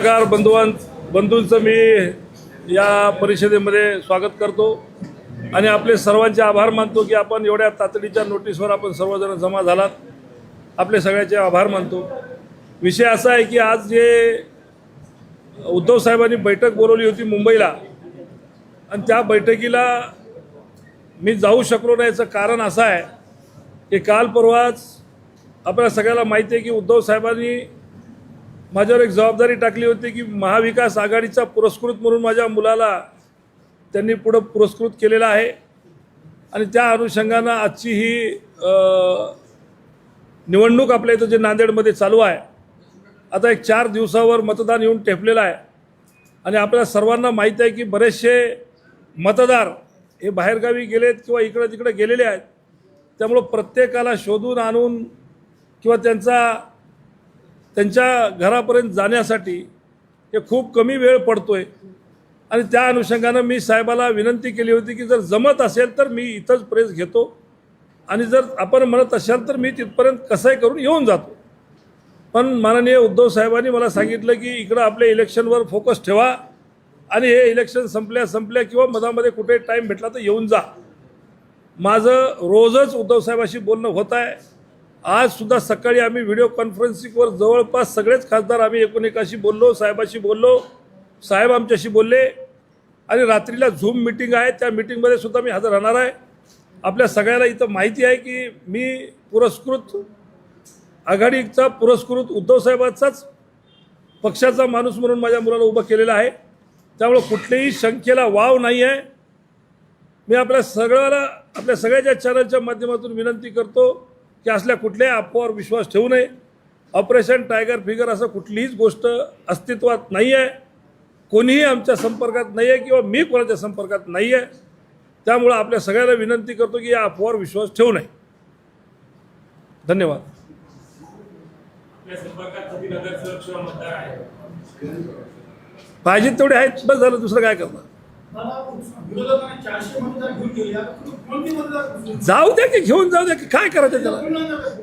पत्रकार बंधूंचं मी या परिषदेमध्ये स्वागत करतो आणि आपले सर्वांचे आभार मानतो की आपण एवढ्या तातडीच्या नोटीसवर आपण सर्वजण जमा झालात. आपले सगळ्याचे आभार मानतो. विषय असा आहे की आज जे उद्धव साहेबांनी बैठक बोलवली होती मुंबईला आणि त्या बैठकीला मी जाऊ शकलो नाही. याचं कारण असं आहे की काल परवाच आपल्या सगळ्याला माहिती आहे की उद्धव साहेबांनी माझ्यावर एक जबाबदारी टाकली होती की महाविकास आघाडीचा पुरस्कृत म्हणून माझ्या मुलाला त्यांनी पुढं पुरस्कृत केलेला आहे आणि त्या अनुषंगानं आजची ही निवडणूक आपल्या इथं जे नांदेडमध्ये चालू आहे. आता एक 4 दिवसावर मतदान येऊन ठेपलेलं आहे आणि आपल्याला सर्वांना माहीत आहे की बरेचसे मतदार हे बाहेरगावी गेलेत किंवा इकडं तिकडे गेलेले आहेत. त्यामुळं प्रत्येकाला शोधून आणून किंवा त्यांच्या घरापर्यंत जाण्यासाठी हे खूप कमी वेळ पडतोय आणि त्या अनुषंगानं मी साहेबाला विनंती केली होती की जर जमत असेल तर मी इथंच प्रेस घेतो आणि जर आपण म्हणत असाल तर मी तिथपर्यंत कसंही करून येऊन जातो. पण माननीय उद्धव साहेबांनी मला सांगितलं की इकडं आपल्या इलेक्शनवर फोकस ठेवा आणि हे इलेक्शन संपल्या किंवा मधामध्ये कुठे टाईम भेटला तर येऊन जा. माझं रोजच उद्धव साहेबाशी बोलणं होत आहे. आजसुद्धा सकाळी आम्ही व्हिडिओ कॉन्फरन्सिंगवर जवळपास सगळेच खासदार आम्ही एकमेकाशी बोललो, साहेबाशी बोललो, साहेब आमच्याशी बोलले आणि रात्रीला झूम मीटिंग आहे त्या मीटिंगमध्ये सुद्धा मी हजर राहणार आहे. आपल्या सगळ्याला इथं माहिती आहे की मी पुरस्कृत आघाडीचा पुरस्कृत उद्धव साहेबांचाच पक्षाचा माणूस म्हणून माझ्या मुलाला उभं केलेलं आहे. त्यामुळं कुठल्याही शंकेला वाव नाही आहे. मी आपल्या सगळ्याच्या चॅनलच्या माध्यमातून विनंती करतो की असल्या कुठल्याही अफवावर विश्वास ठेवू नये. ऑपरेशन टायगर फिगर असं कुठलीच गोष्ट अस्तित्वात नाही आहे. कोणीही आमच्या संपर्कात नाही आहे किंवा मी कोणाच्या संपर्कात नाही आहे. त्यामुळं आपल्या सगळ्यांना विनंती करतो की या अफवावर विश्वास ठेवू नये. धन्यवाद. पाहिजे तेवढे आहेत, बस झालं. दुसरं काय करणार. जाऊ द्या की, घेऊन जाऊ द्या की, काय करायचं त्याला.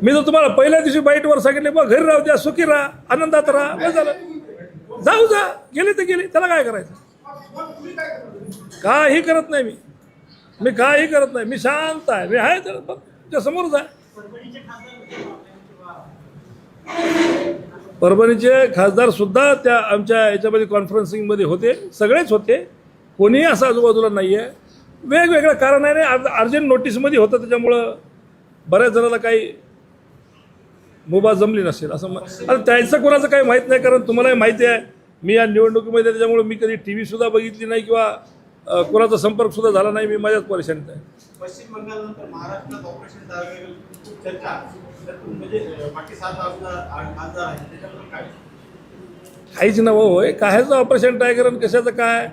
मी तर तुम्हाला पहिल्या दिवशी बाईटवर सांगितले बघ घरी राहू द्या, सुखी राहा, आनंदात राहा, बस झालं. जाऊ जा, गेले तर गेले, त्याला काय करायचं. काही करत नाही मी काही करत नाही. मी शांत आहे. मी आहे त्याच्या समोरच आहे. परभणीचे खासदार सुद्धा त्या आमच्या याच्यामध्ये कॉन्फरन्सिंगमध्ये होते. सगळेच होते. कोणीही असं आजूबाजूला नाही आहे. वेगवेगळ्या कारण आहे. अर्जंट नोटीसमध्ये होतं त्याच्यामुळं बऱ्याच जणांना काही मुभा जमली नसेल असं. आता त्याचं कोणाचं काही माहीत नाही. कारण तुम्हालाही माहिती आहे मी या निवडणुकीमध्ये त्याच्यामुळे मी कधी TV सुद्धा बघितली नाही किंवा कोणाचा संपर्कसुद्धा झाला नाही. मी माझ्याच परेशानीत आहे. पश्चिम बंगालनंतर महाराष्ट्रात ऑपरेशन टायगर खूप चर्चा म्हणजे बाकी 7 खासदार आहेत त्याच्याबद्दल काय. काहीच नवं होय. कायचं ऑपरेशन टायगर आणि कशाचं काय.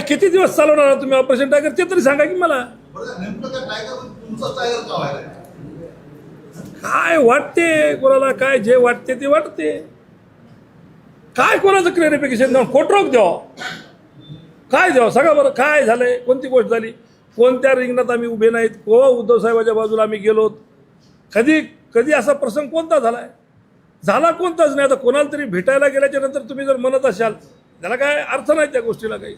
किती दिवस चालवणार तुम्ही ऑपरेशन टायगर ते तरी सांगा की मला. काय वाटते कोणाला, काय जे वाटते ते वाटते. काय कोणाचं क्लॅरिफिकेशन द्यावं, खोटरोक द्यावं, काय द्यावं सांगा बरं. काय झालंय, कोणती गोष्ट झाली, कोणत्या रिंगणात आम्ही उभे नाहीत, केव्हा उद्धव साहेबाच्या बाजूला आम्ही गेलोत, कधी असा प्रसंग कोणता झालाय. झाला कोणताच नाही. आता कोणाला तरी भेटायला गेल्याच्या नंतर तुम्ही जर म्हणत असाल त्याला काय अर्थ नाही. त्या गोष्टीला काही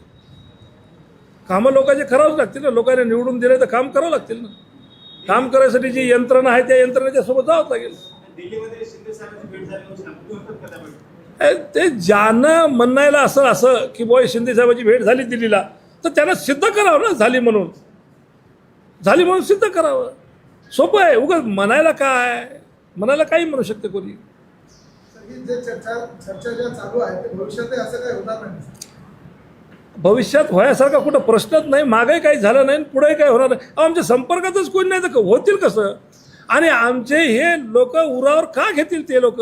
कामं लोकांचे करावंच लागतील ना. लोकांनी निवडून दिले तर काम करावं लागतील ना. काम करायसाठी जी यंत्रणा आहे त्या यंत्रणेच्या सोबत जावं लागेल. ते ज्यानं म्हणायला असं की बॉय शिंदे साहेबांची भेट झाली दिल्लीला तर त्यानं सिद्ध करावं ना. झाली म्हणून सिद्ध करावं. सोपं आहे. उगाच म्हणायला काही म्हणू शकते कोणी. भविष्यात व्हायसारखा कुठं प्रश्नच नाही. मागही काही झालं नाही, पुढेही काही होणार नाही. आमच्या संपर्कातच कोणी नाही तर होतील कसं. आणि आमचे हे लोक उरावर का घेतील. ते लोक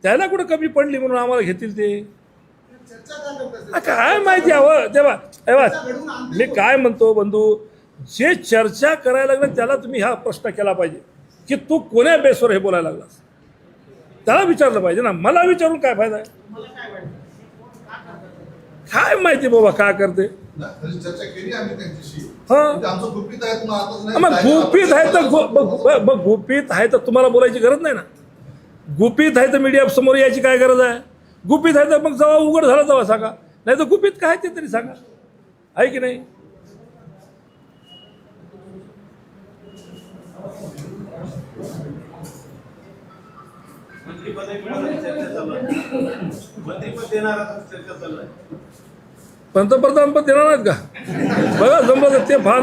त्याला कुठं कमी पडली म्हणून आम्हाला घेतील ते. काय माहिती हवं तेव्हा. मी काय म्हणतो बंधू, जे चर्चा करायला लागलं त्याला तुम्ही हा प्रश्न केला पाहिजे की तू कोण्या बेसवर हे बोलायला लागलास. त्याला विचारलं पाहिजे ना. मला विचारून काय फायदा आहे. काय माहिती बाबा काय करते. गुपित आहे तर तुम्हाला बोलायची गरज नाही ना. गुपित आहे तर मीडिया समोर यायची काय गरज आहे. गुपित आहे तर मग जेव्हा उघड झालं तेव्हा सांगा, नाही तर गुपित काय ते तरी सांगा, आहे की नाही? मंत्रिपद चर्चा चालू आहे. मंत्रिपद देणार चर्चा चालू आहे. पंतप्रधान पण देणार नाहीत का? बघा जमलं तर ते फार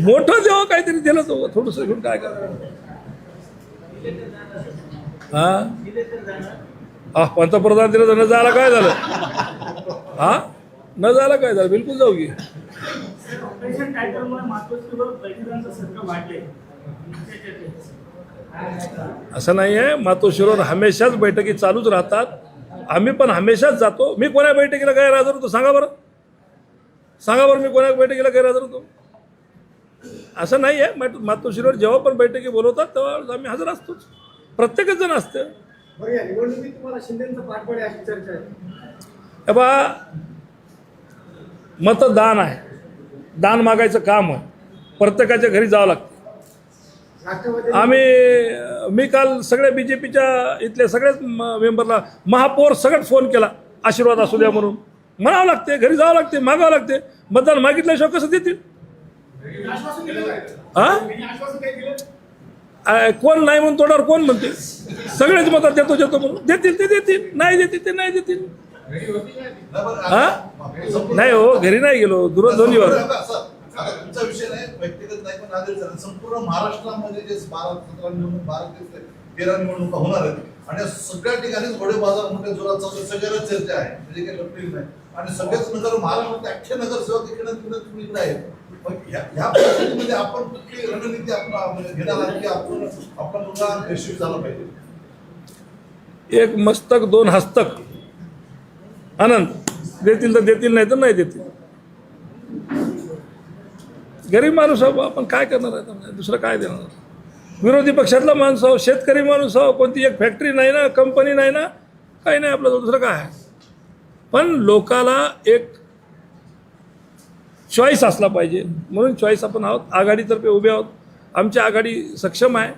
मोठं देवा काहीतरी दिलं तर थोडंसं घेऊन काय करा. हा पंतप्रधान दिलं तर न जायला काय झालं? हा न जायला काय झालं? बिलकुल जाऊ की. ऑपरेशन टायटलमुळे मातोश्रीवर बैठकांचं संख्या वाढले. असं नाही आहे, मातोश्रीवर हमेशाच बैठकी चालूच राहतात. आम्ही पण हमेशाच जातो. मी कोणा बैठकीला गैरहजर होतो सांगा बरं? सांगा बरं, मी कोणा बैठकीला गैरहजर होतो? असं नाही आहे. मातोश्रीवर जेव्हा पण बैठकी बोलवतात तेव्हा आम्ही हजर असतोच. प्रत्येकच जण असतं. बरं, या निवडणुकीत तुम्हाला शिंदेचं पाठबळ आहे अशी चर्चा आहे. हे बा मतदान आहे, दान मागायचं काम आहे, प्रत्येकाच्या घरी जावं लागतं. मी काल सगळ्या बीजेपीच्या इथल्या सगळ्याच मेंबरला, महापौर सगळ्यात फोन केला, आशीर्वाद असू द्या म्हणून. म्हणावं लागते, घरी जावं लागते, मागावं लागते. मतदान मागितल्याशिवाय कसं देतील? कोण नाही म्हणून तोडावर कोण म्हणते? सगळेच मतात देतो देतो म्हणून. देतील ते देतील, नाही देतील ते नाही देतील. हा नाही हो, घरी नाही गेलो, दूरध्वनीवर. तुमचा विषय नाही, व्यक्तिगत नाही, पण आदेश झाला. संपूर्ण महाराष्ट्रामध्ये जे 12-17 निवडणूक, 12-13 निवडणुका होणार आहेत आणि सगळ्या ठिकाणी घोडे बाजार मोठ्या जोरात चालू, सगळ्याच चर्चा आहे, म्हणजे काही लपलेली नाही. आणि सगळेच नगर, महाराष्ट्रात अख्खे नगरसेवक तुम्ही इकडे आहेत. मग ह्या परिस्थितीमध्ये आपण कुठली रणनीती आपण घेणार आहात की आपण मुलगा यशस्वी झाला पाहिजे? एक मस्तक दोन हस्तक आनंद. देतील तर देतील, नाही तर नाही देतील. गरीब माणूस आहो, आपण काय करणार आहे? दुसरं काय देणार? विरोधी पक्षातला माणूस आहो, शेतकरी माणूस आहो, कोणती एक फॅक्टरी नाही ना, कंपनी नाही ना, काही नाही आपलं, दुसरं काय आहे? पण लोकाला एक चॉईस असला पाहिजे, म्हणून चॉईस आपण आहोत. आघाडीतर्फे उभे आहोत, आमची आघाडी सक्षम आहे.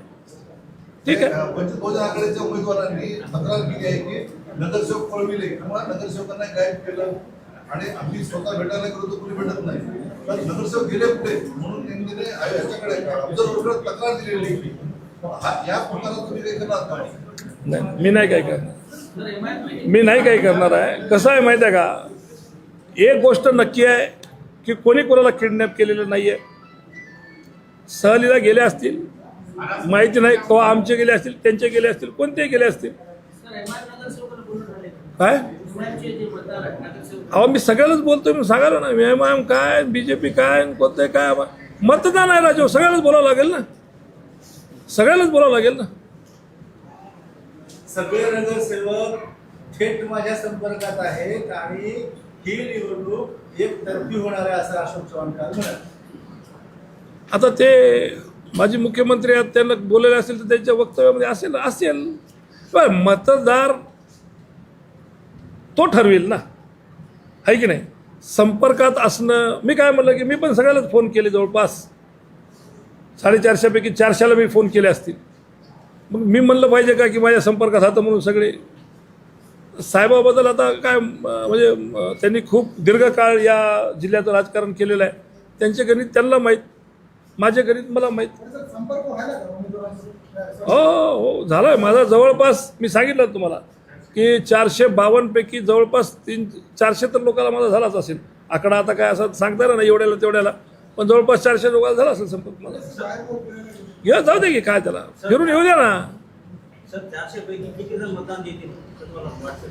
ठीक आहे. वंचित बहुजन आघाडीच्या उमेदवारांनी तक्रार केली आहे की नगरसेवक पळविले किंवा नगरसेवकांना गायब केलं आणि आम्ही स्वतः भेटायला गेलो तर कुणी भेटत नाही. तर नगरसेवक गेले कुठे म्हणून त्यांनी याच्याकडे ऑब्झर्व्हरकडे तक्रार दिलेली. या प्रकारात तुम्ही काही करणार का? नाही, मी नाही काय करणार. मी नाही काही करणार आहे. कसं आहे माहिती आहे का? एक गोष्ट नक्की आहे की कोणी कोणाला किडनॅप केलेलं नाही आहे. सहलीला गेले असतील, माहिती नाही, किंवा आमचे गेले असतील, त्यांचे गेले असतील, कोणते गेले असतील. काय अहो, मी सगळ्यालाच बोलतोय, मी सांगायला ना, एम काय, बीजेपी काय, कोणते काय. मतदान आहे राजा, सगळ्यालाच बोलावं लागेल ना, सगळ्यालाच बोलावं लागेल ना. सगळे नगरसेवक थेट माझ्या संपर्कात आहेत आणि ही निवडणूक एकतर्फी होणार आहे असं अशोक चव्हाण काल म्हणाले. आता ते माजी मुख्यमंत्री आहेत, त्यांना बोललेले असेल तर त्यांच्या वक्तव्यामध्ये असेल. पण मतदार तो ठरवेल ना, आहे की नाही? संपर्कात असणं, मी काय म्हणलं की मी पण सगळ्यालाच फोन केले, जवळपास 450पैकी 400ला मी फोन केले असतील. मग मी म्हणलं पाहिजे का की माझ्या संपर्कात राहतं म्हणून सगळे. साहेबाबद्दल आता काय म्हणजे त्यांनी खूप दीर्घकाळ या जिल्ह्याचं राजकारण केलेलं आहे. त्यांच्या गणित त्यांना माहीत, माझ्या गणित मला माहीत. हो झालं आहे माझा. जवळपास मी सांगितलं तुम्हाला की 452पैकी जवळपास 400 तर लोकांना माझा झालाच असेल. आकडा आता काय असं सांगता ना एवढ्याला तेवढ्याला, पण जवळपास 400 लोकांना झाला असेल संपर्क माझा. घ्या, जाऊ दे की, काय त्याला फिरून येऊ द्या ना. सर 400 पैकी किती जण मतदान देतील तुम्हाला वाटतं?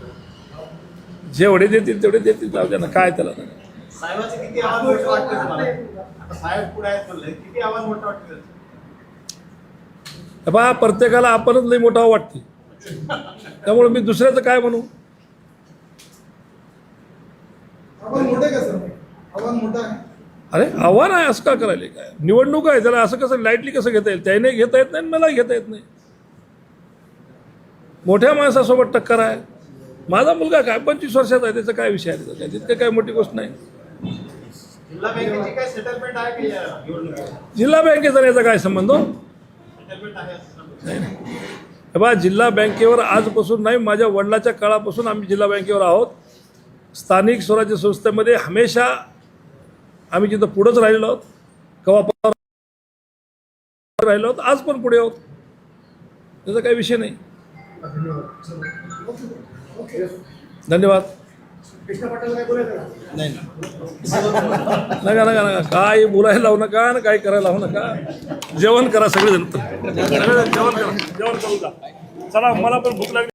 जेवढे देतील तेवढे देतील, जाऊ द्या ना, काय त्याला. साहेबांचे किती आवाज मोठं वाटतं तुम्हाला? आता साहेब पुढे आहेत बोलले, किती आवाज मोठा वाटतं? बा प्रत्येकाला आपणच लई मोठा वाटते, त्यामुळे मी दुसऱ्याचं काय म्हणू. अरे आव्हान आहे, असं का करायला? काय निवडणूक आहे, त्याला असं कसं लाईटली कसं घेता येईल? त्याने घेता येत नाही, मला घेता येत नाही. मोठ्या माणसासोबत टक्कर आहे. माझा मुलगा काय 25 वर्षाचा आहे, त्याचा काय विषय आहे? काय तितकं काय मोठी गोष्ट नाही. जिल्हा बँकेची काय सेटलमेंट आहे की निवडणुकीत? जिल्हा बँकेचा याचा काय संबंध? सेटलमेंट आहे नाही. हे बघा, जिल्हा बँकेवर आजपासून नाही, माझ्या वडिलाच्या काळापासून आम्ही जिल्हा बँकेवर आहोत. स्थानिक स्वराज्य संस्थेमध्ये हमेशा आम्ही जिथं पुढंच राहिलो आहोत, कवा राहिलो आहोत, आज पण पुढे आहोत. त्याचा काही विषय नाही. ओके. धन्यवाद. कृष्णा पाटील काय बोलायचं का? नका नका नका, काय बोलायला लावू नका आणि काय करायला लावू नका. जेवण करा सगळेजण. जेवण करा, जेवण करून जा. चला, मला पण भूक लागली.